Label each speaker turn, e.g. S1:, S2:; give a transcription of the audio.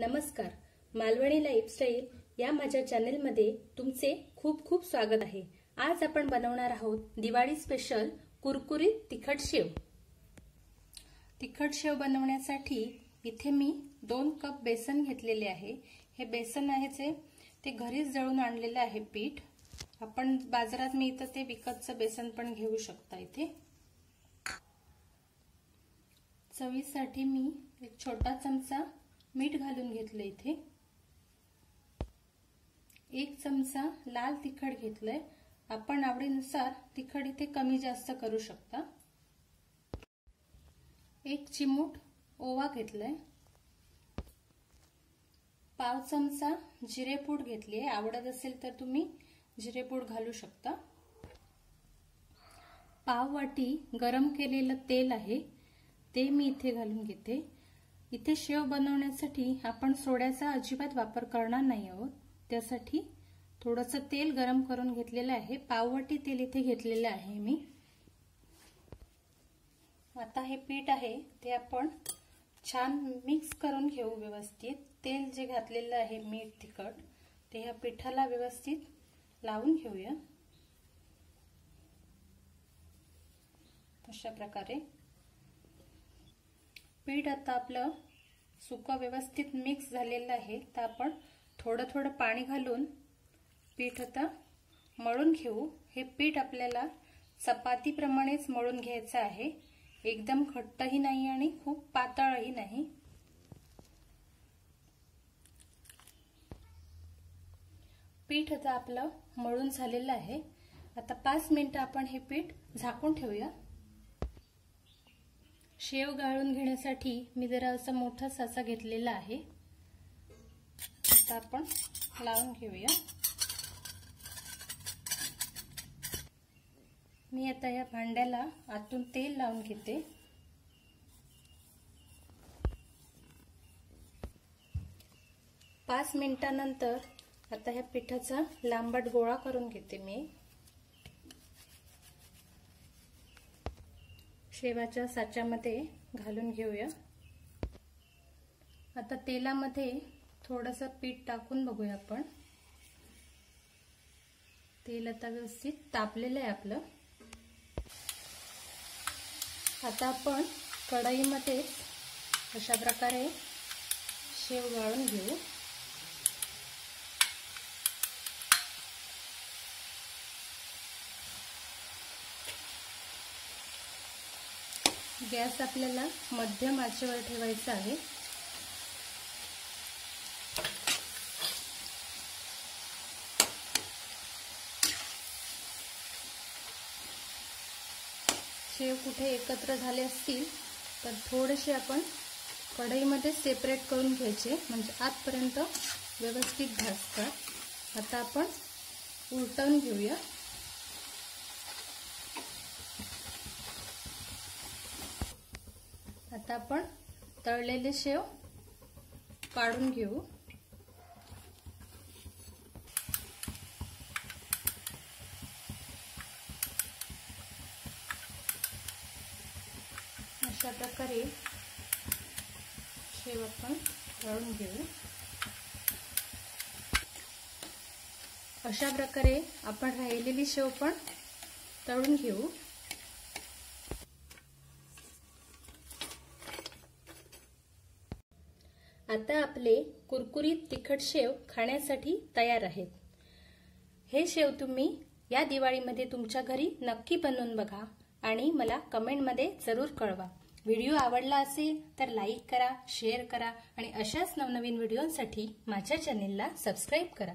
S1: नमस्कार, मालवणी लाईफस्टाईल या माझ्या चॅनलमध्ये तुमचे खूप खूप स्वागत आहे। आज आपण बनवणार आहोत दिवाळी स्पेशल कुरकुरीत तिखट शेव। तिखट शेव बनवण्यासाठी इथे मी 2 कप बेसन घेतलेले आहे। हे बेसन आहे ते घरीच दळून आणलेले आहे पीठ। आपण बाजारात मिळतं ते विकतचं बेसन पण घेऊ शकता। इथे चवीसाठी मी एक छोटा चमचा मीठ घालून घेतले। इथे 1 चमचा लाल तिखट घेतलंय। आपण आवडीनुसार तिखट इथे कमी जास्त करू शकता। 1 चिमूट ओवा घेतलाय। पाव चमचा जिरेपूड घेतली आहे। आवडत असेल तर तुम्ही जिरेपूड घालू शकता। पाव वाटी गरम केलेलं तेल आहे ते मी इथे घालून घेते। इथे शेव बनवण्यासाठी आपण सोड्याचा अजिबात वापर करणार नाही आहोत। त्यासाठी थोडंसं तेल गरम करून घेतलेलं आहे। पाववाटी तेल इथे घेतलेलं आहे मी। आता हे पीठ आहे ते आपण छान मिक्स करून घेऊ व्यवस्थित। तेल जे घातलेलं आहे मीठ तिखट ते या पिठाला व्यवस्थित लावून घेऊया। अशा प्रकारे पीठ आता आपलं सुकं व्यवस्थित मिक्स झालेलं आहे। तर आपण थोडं थोडं पाणी घालून पीठ आता मळून घेऊ। हे पीठ आपल्याला चपाती प्रमाणेच मळून घ्यायचं आहे। एकदम घट्टही नाही आणि खूप पातळही नाही। पीठ आता आपलं मळून झालेलं आहे। आता 5 मिनिटं आपण हे पीठ झाकून ठेवूया। शेव गाळून घेण्यासाठी मी जरा असा मोठा साचा घेतलेला आहे। आता आपण लावून घेऊया। मी आता या भांड्याला आतून तेल लावून घेते। पाच मिनिटांनंतर आता ह्या पिठाचा लांबट गोळा करून घेते मी। शेवाच्या साच्यामध्ये घालून घेऊया। आता तेलामध्ये थोडंसं पीठ टाकून बघूया आपण। तेल आता व्यवस्थित तापलेलं आहे आपलं। आता आपण कढईमध्ये अशा प्रकारे शेव गाळून घेऊ। गॅस आपल्याला मध्यम आचेवर ठेवायचा आहे। शेव कुठे एकत्र झाले असतील तर थोडेसे आपण कढईमध्ये सेपरेट करून घ्यायचे, म्हणजे आतपर्यंत व्यवस्थित भाजतात। आता आपण उलटवून घेऊया। आता आपण तळलेले शेव काढून घेऊ। अशा प्रकारे शेव आपण तळून घेऊ। अशा प्रकारे आपण राहिलेली शेव पण तळून घेऊ। आता आपले कुरकुरीत तिखट शेव खाण्यासाठी तयार आहेत। हे शेव तुम्ही या दिवाळीमध्ये तुमच्या घरी नक्की बनवून बघा आणि मला कमेंटमध्ये जरूर कळवा। व्हिडिओ आवडला असेल तर लाईक करा, शेअर करा आणि अशाच नवनवीन व्हिडिओंसाठी माझ्या चॅनेलला सबस्क्राइब करा।